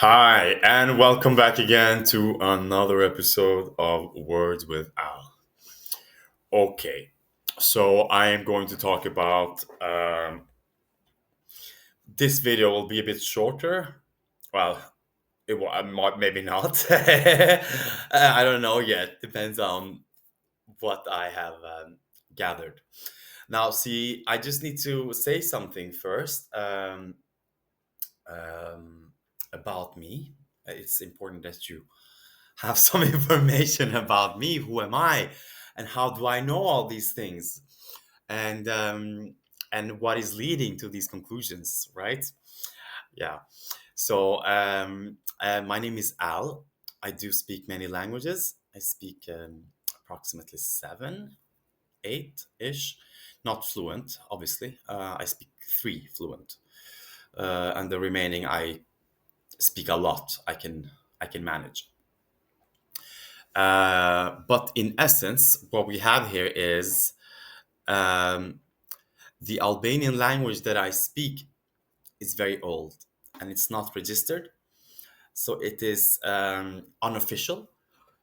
Hi, and welcome back again to another episode of Words with Al. Okay, so I am going to talk about this video will be a bit shorter. Well, maybe not. I don't know yet. Depends on what I have gathered. Now, see, I just need to say something first um, about me. It's important that you have some information about me. Who am I, and how do I know all these things, and what is leading to these conclusions, right? Yeah. So my name is Al. I do speak many languages. I speak approximately seven, eight ish. Not fluent, obviously. I speak three fluent, and the remaining I speak a lot. I can manage. But in essence, what we have here is um, the Albanian language that I speak is very old and it's not registered. So it is unofficial.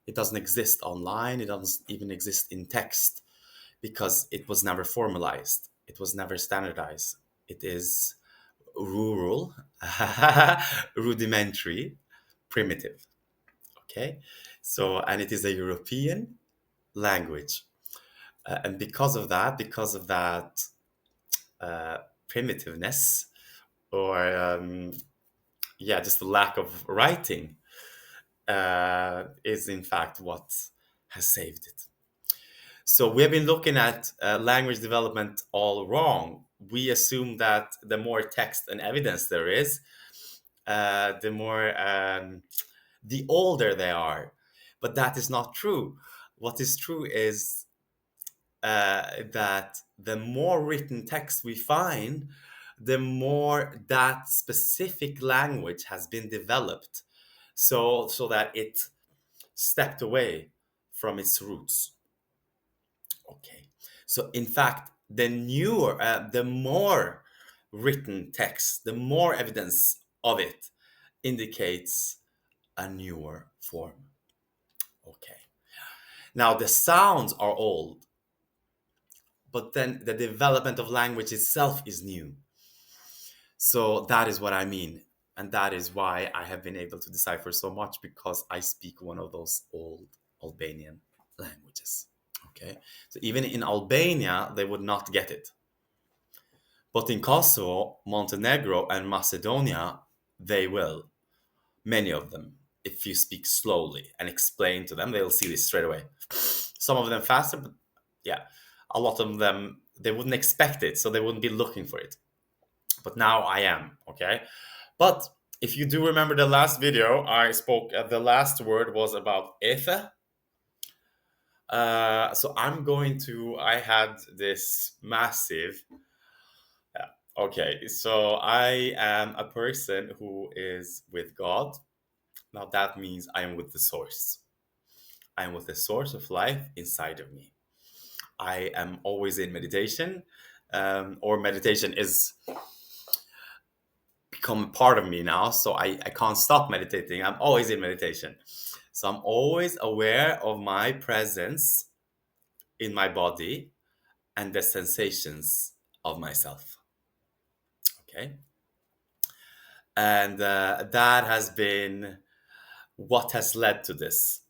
It doesn't exist online. It doesn't even exist in text because it was never formalized. It was never standardized. It is rural, rudimentary, primitive. Okay. So, and it is a European language. And because of that uh, primitiveness, or yeah, just the lack of writing, is in fact what has saved it. So we have been looking at language development all wrong. We assume that the more text and evidence there is, the older they are, but that is not true. What is true is that the more written text we find, the more that specific language has been developed, so that it stepped away from its roots. Okay, so in fact, the more written text, the more evidence of it indicates a newer form. Okay, now the sounds are old, but then the development of language itself is new. So that is what I mean. And that is why I have been able to decipher so much, because I speak one of those old Albanian languages. Okay. So even in Albania, they would not get it. But in Kosovo, Montenegro, and Macedonia, they will. Many of them. If you speak slowly and explain to them, they'll see this straight away. Some of them faster, but yeah, a lot of them, they wouldn't expect it, so they wouldn't be looking for it. But now I am, okay? But if you do remember the last video, I spoke, the last word was about ETHÖ. So I had this massive, yeah, okay, so I am a person who is with God. Now that means I am with the source. I am with the source of life inside of me. I am always in meditation, or meditation is become a part of me now. So I can't stop meditating. I'm always in meditation. So I'm always aware of my presence in my body and the sensations of myself. Okay. And that has been what has led to this.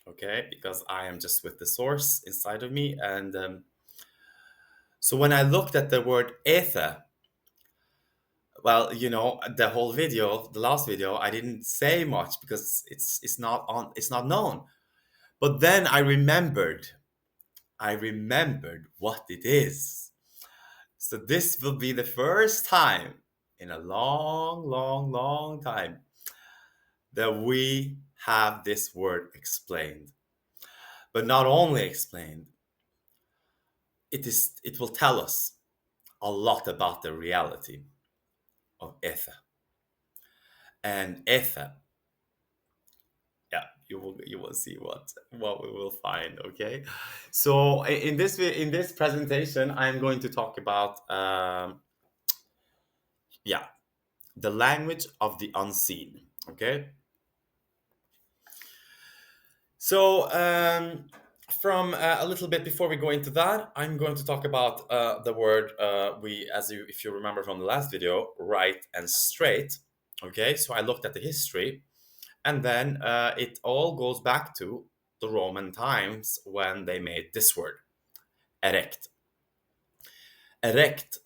Okay. Because I am just with the source inside of me. And so when I looked at the word ether, well, the whole video, the last video, I didn't say much because it's not known. But then I remembered what it is. So this will be the first time in a long, long, long time that we have this word explained. But not only explained, it will tell us a lot about the reality of ether. And ether, yeah, you will see what we will find. Okay, so in this presentation I'm going to talk about yeah, the language of the unseen. Okay. So, from a little bit before we go into that, I'm going to talk about the word if you remember from the last video, right and straight. Okay, so I looked at the history, and then it all goes back to the Roman times when they made this word, erect. Erect,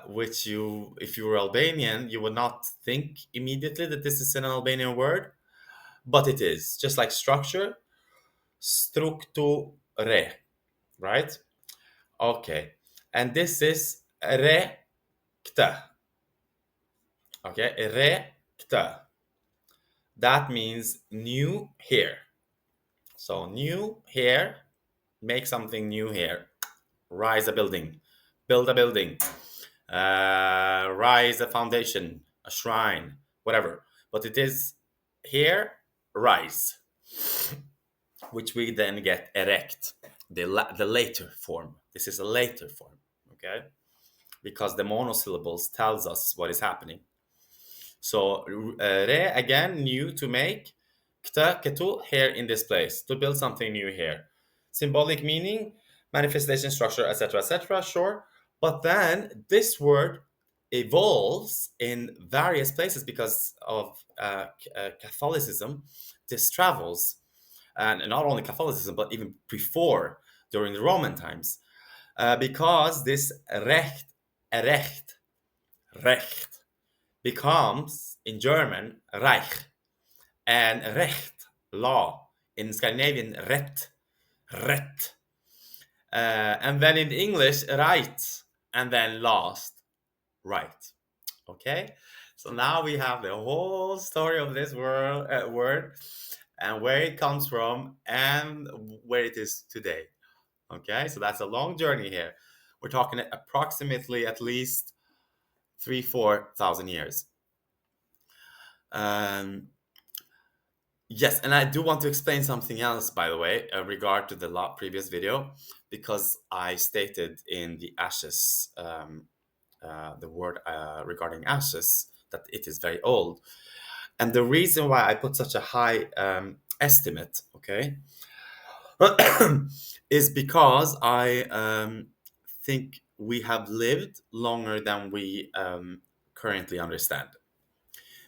which if you were Albanian, you would not think immediately that this is an Albanian word, but it is. Just like structure, strukture, right? Okay. And this is re kte. Okay, re kte. That means new here. So new here, make something new here. Rise a building, build a building, rise a foundation, a shrine, whatever. But it is here, rise, which we then get erect, the later form. This is a later form, okay? Because the monosyllables tells us what is happening. So re again, new, to make. Kte, ketu, here in this place, to build something new here. Symbolic meaning, manifestation, structure, etc., sure. But then this word evolves in various places because of Catholicism. This travels, and not only Catholicism, but even before, during the Roman times, because this recht becomes in German Reich, and Recht, law, in Scandinavian ret, and then in English right, and then last right. Okay, so now we have the whole story of this word and where it comes from and where it is today. Okay, so that's a long journey here. We're talking approximately at least 3,000-4,000 years. Um, yes, and I do want to explain something else, by the way, regard to the previous video, because I stated in the ashes, the word regarding ashes, that it is very old. And the reason why I put such a high estimate, okay, is because I think we have lived longer than we currently understand.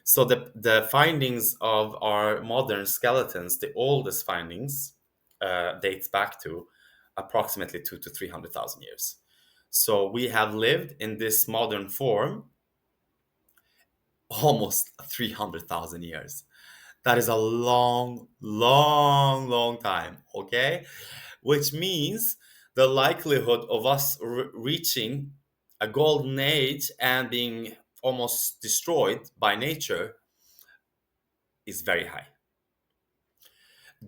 So the findings of our modern skeletons, the oldest findings, dates back to approximately 200,000 to 300,000 years. So we have lived in this modern form almost 300,000 years. That is a long, long, long time, okay? Which means the likelihood of us reaching a golden age and being almost destroyed by nature is very high.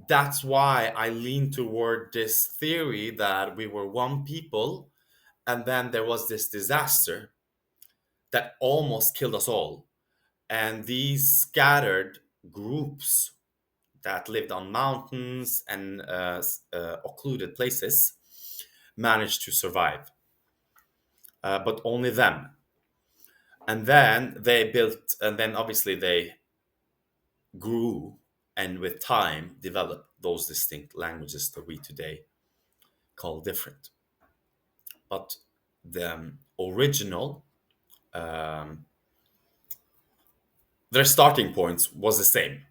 That's why I lean toward this theory that we were one people and then there was this disaster that almost killed us all. And these scattered groups that lived on mountains and occluded places managed to survive, but only them. And then they built, and then obviously they grew and with time developed those distinct languages that we today call different. But the original, um, their starting points was the same.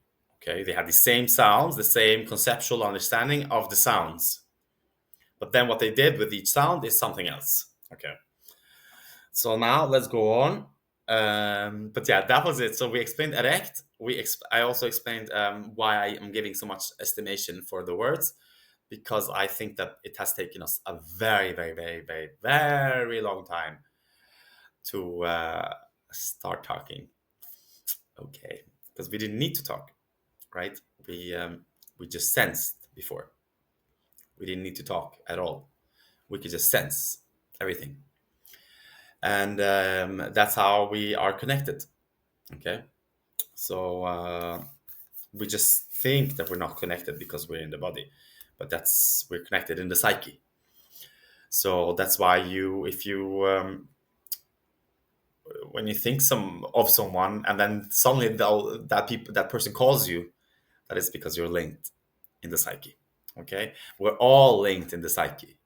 Okay, they had the same sounds, the same conceptual understanding of the sounds. But then what they did with each sound is something else. Okay. So now let's go on. But yeah, that was it. So we explained erect. I also explained why I am giving so much estimation for the words, because I think that it has taken us a very, very, very, very, very long time to start talking. Okay, because we didn't need to talk, right? We just sensed before. We didn't need to talk at all. We could just sense everything, and that's how we are connected. Okay, so we just think that we're not connected because we're in the body, but we're connected in the psyche. So that's why if you when you think of someone, and then suddenly that person calls you, that is because you're linked in the psyche. Okay, we're all linked in the psyche.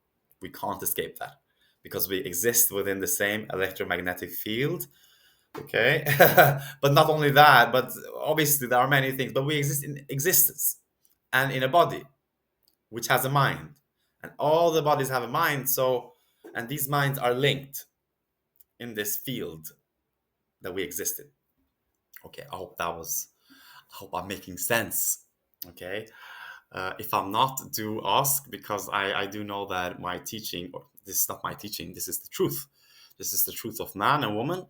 We can't escape that because we exist within the same electromagnetic field. Okay, but not only that, but obviously there are many things, but we exist in existence and in a body which has a mind, and all the bodies have a mind. So, and these minds are linked in this field that we exist in. Okay, I hope I'm making sense. Okay, if I'm not, do ask, because I do know that my teaching, or this is not my teaching, this is the truth. This is the truth of man and woman,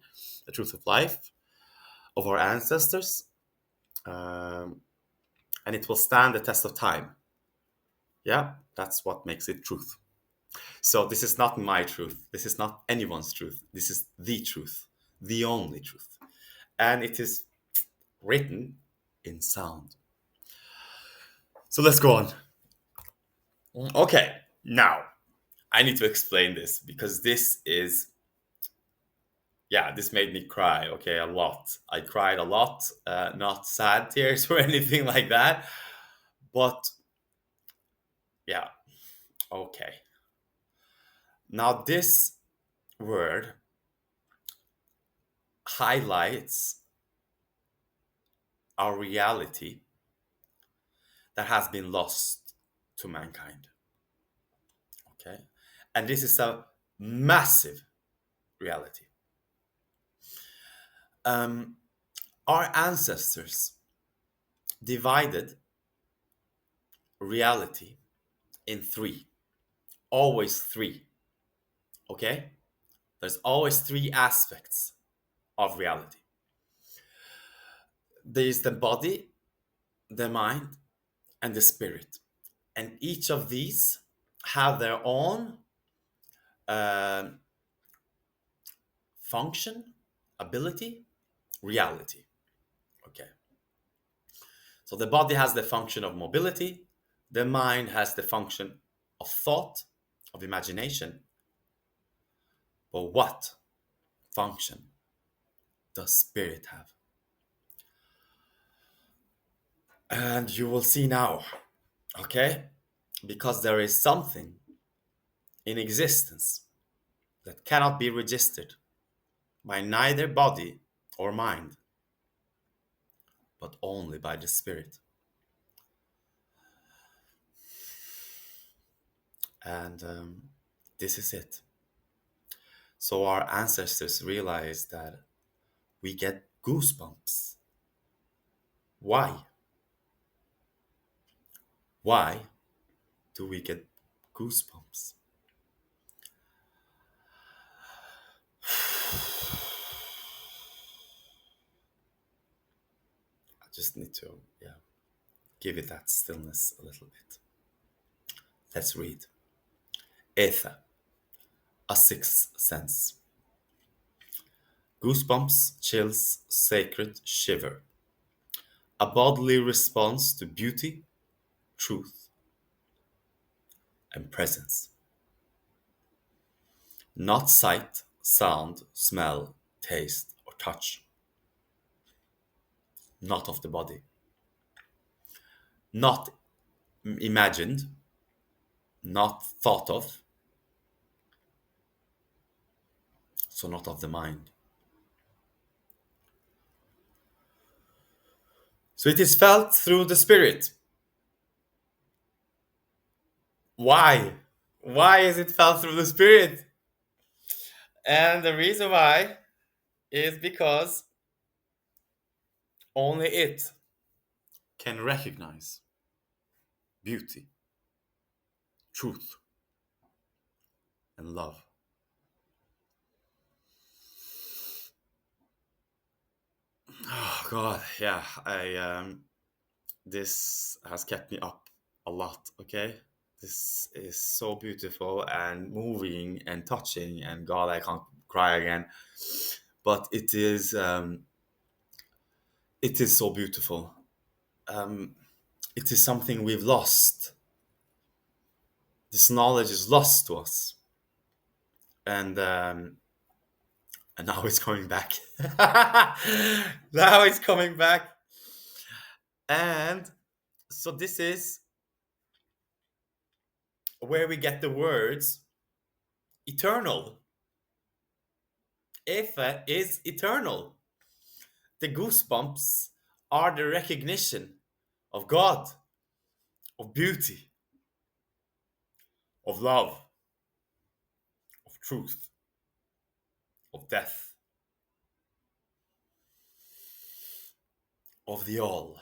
the truth of life, of our ancestors, um, and it will stand the test of time. Yeah, that's what makes it truth. So this is not my truth. This is not anyone's truth. This is the truth, the only truth. And it is written in sound. So let's go on. Okay, now I need to explain this because this made me cry, okay, a lot. I cried a lot, not sad tears or anything like that, but yeah, okay. Now, this word highlights our reality that has been lost to mankind, okay? And this is a massive reality. Um, our ancestors divided reality in three, always three, okay? There's always three aspects of reality. There's the body, the mind, and the spirit. And each of these have their own uh, function, ability, reality. Okay. So the body has the function of mobility, the mind has the function of thought, of imagination. But what function does spirit have? And you will see now, okay? Because there is something in existence that cannot be registered by neither body or mind, but only by the spirit. And this is it. So our ancestors realized that we get goosebumps. Why? Why do we get goosebumps? I just need to, give it that stillness a little bit. Let's read. ETHÖ, a sixth sense. Goosebumps, chills, sacred shiver. A bodily response to beauty, truth, and presence. Not sight, sound, smell, taste, or touch. Not of the body. Not imagined, not thought of, so not of the mind. So it is felt through the spirit. Why? Why is it felt through the spirit? And the reason why is because only it can recognize beauty, truth, and love. Oh God, yeah. I This has kept me up a lot. Okay, this is so beautiful and moving and touching, and God, I can't cry again. But it is so beautiful. Um, it is something we've lost. This knowledge is lost to us, and And now it's coming back. Now it's coming back. And so this is where we get the words eternal. ETHÖ is eternal. The goosebumps are the recognition of God, of beauty, of love, of truth, of death, of the all.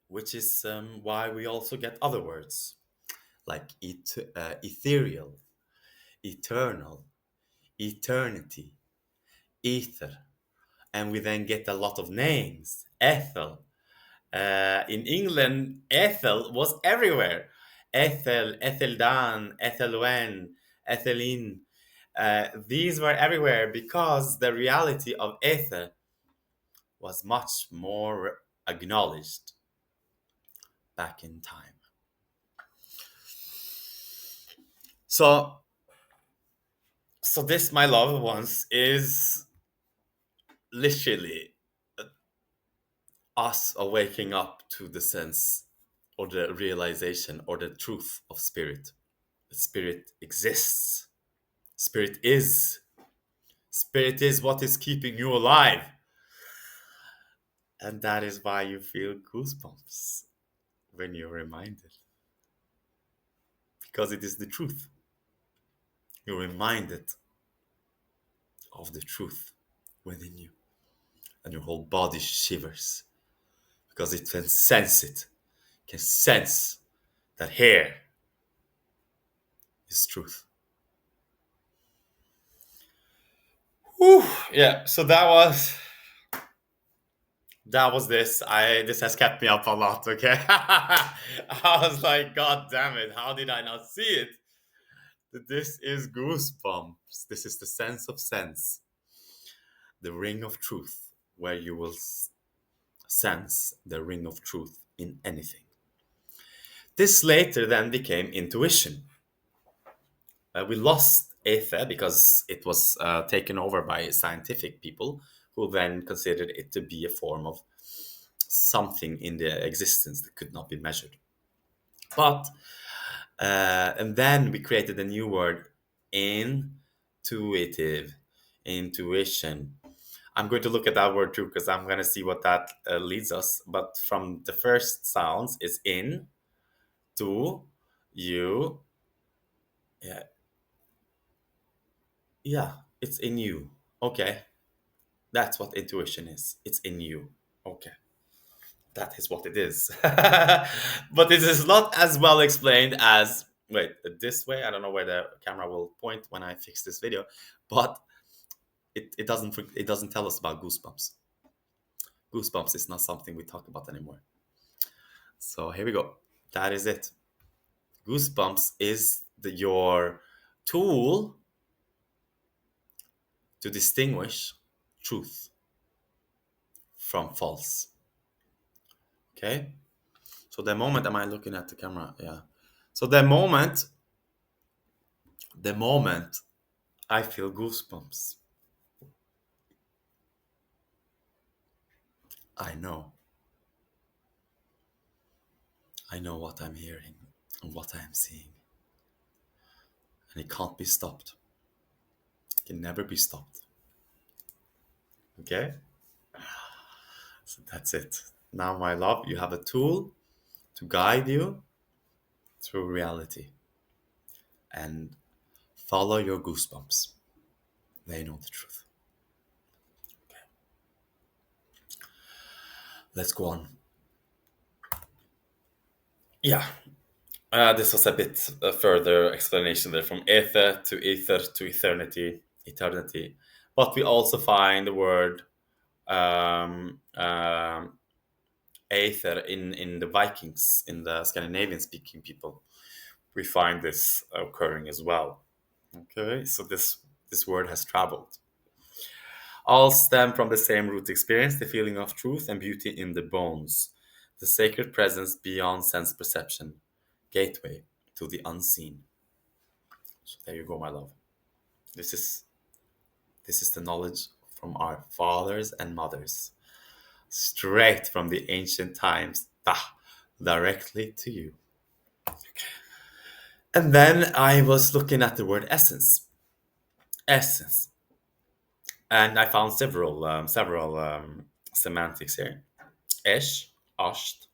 Which is why we also get other words like ethereal, eternal, eternity, ether. And we then get a lot of names. Ethel. In England, Ethel was everywhere. Ethel, Etheldan, Ethelwen, Ethelin. These were everywhere because the reality of ether was much more acknowledged back in time. So this, my loved ones, is literally us waking up to the sense or the realization or the truth of spirit. Spirit exists. Spirit is. Spirit is what is keeping you alive. And that is why you feel goosebumps when you're reminded. Because it is the truth. You're reminded of the truth within you. And your whole body shivers. Because it can sense it. Can sense that here is truth. Whew, yeah, so that was this. This has kept me up a lot, okay? I was like, God damn it, how did I not see it? This is goosebumps. This is the sense of sense. The ring of truth, where you will sense the ring of truth in anything. This later then became intuition. We lost ether because it was taken over by scientific people who then considered it to be a form of something in the existence that could not be measured. But and then we created a new word, intuitive, intuition. I'm going to look at that word too because I'm going to see what that leads us. But from the first sounds is in, to, you, yeah, yeah, it's in you. Okay, that's what intuition is. It's in you. Okay, that is what it is. But it is not as well explained as, wait, this way. I don't know where the camera will point when I fix this video, but it doesn't tell us about goosebumps. Goosebumps is not something we talk about anymore. So here we go. That is it. Goosebumps is your tool to distinguish truth from false. Okay? So the moment, am I looking at the camera? Yeah. So the moment I feel goosebumps, I know what I'm hearing and what I'm seeing. And it can't be stopped. It can never be stopped. Okay? So that's it. Now, my love, you have a tool to guide you through reality. And follow your goosebumps. They know the truth. Okay. Let's go on. Yeah. This was a bit further explanation there from ether to eternity. But we also find the word aether in the Vikings, in the Scandinavian speaking people. We find this occurring as well. Okay, so this word has traveled. All stem from the same root experience, the feeling of truth and beauty in the bones, the sacred presence beyond sense perception, gateway to the unseen. So there you go, my love. This is the knowledge from our fathers and mothers, straight from the ancient times, directly to you. And then I was looking at the word essence, essence, and I found several semantics here. Esh, asht,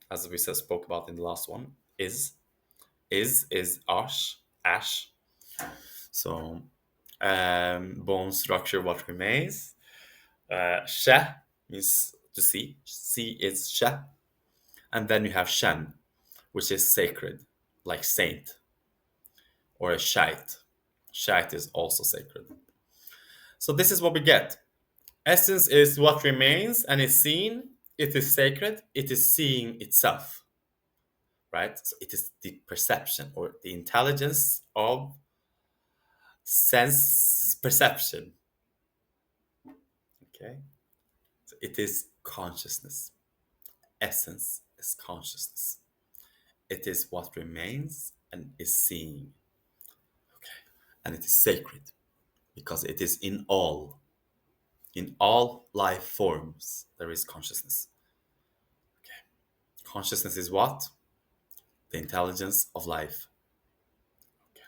as we said, spoke about in the last one, is ash, ash. So bone structure, what remains. She means to see. See is she. And then you have shen, which is sacred, like saint, or a shite. Shite is also sacred. So this is what we get. Essence is what remains and is seen. It is sacred. It is seeing itself, right? So it is the perception or the intelligence of sense perception. Okay. So it is consciousness. Essence is consciousness. It is what remains and is seeing. Okay. And it is sacred because it is in all. In all life forms, there is consciousness. Okay. Consciousness is what? The intelligence of life. Okay.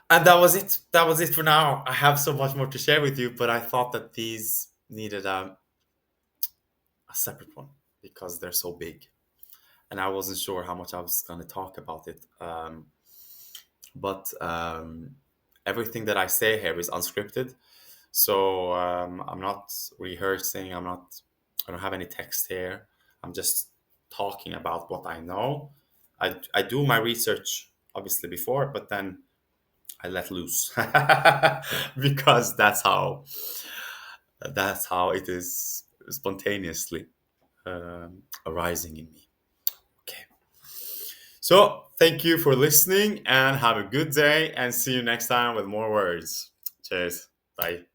And that was it. That was it for now. I have so much more to share with you, but I thought that these needed a separate one because they're so big. And I wasn't sure how much I was going to talk about it. But everything that I say here is unscripted. So I'm not rehearsing. I don't have any text here. I'm just talking about what I know. I do my research obviously before, but then I let loose because that's how it is spontaneously arising in me. Okay. So thank you for listening and have a good day and see you next time with more words. Cheers. Bye.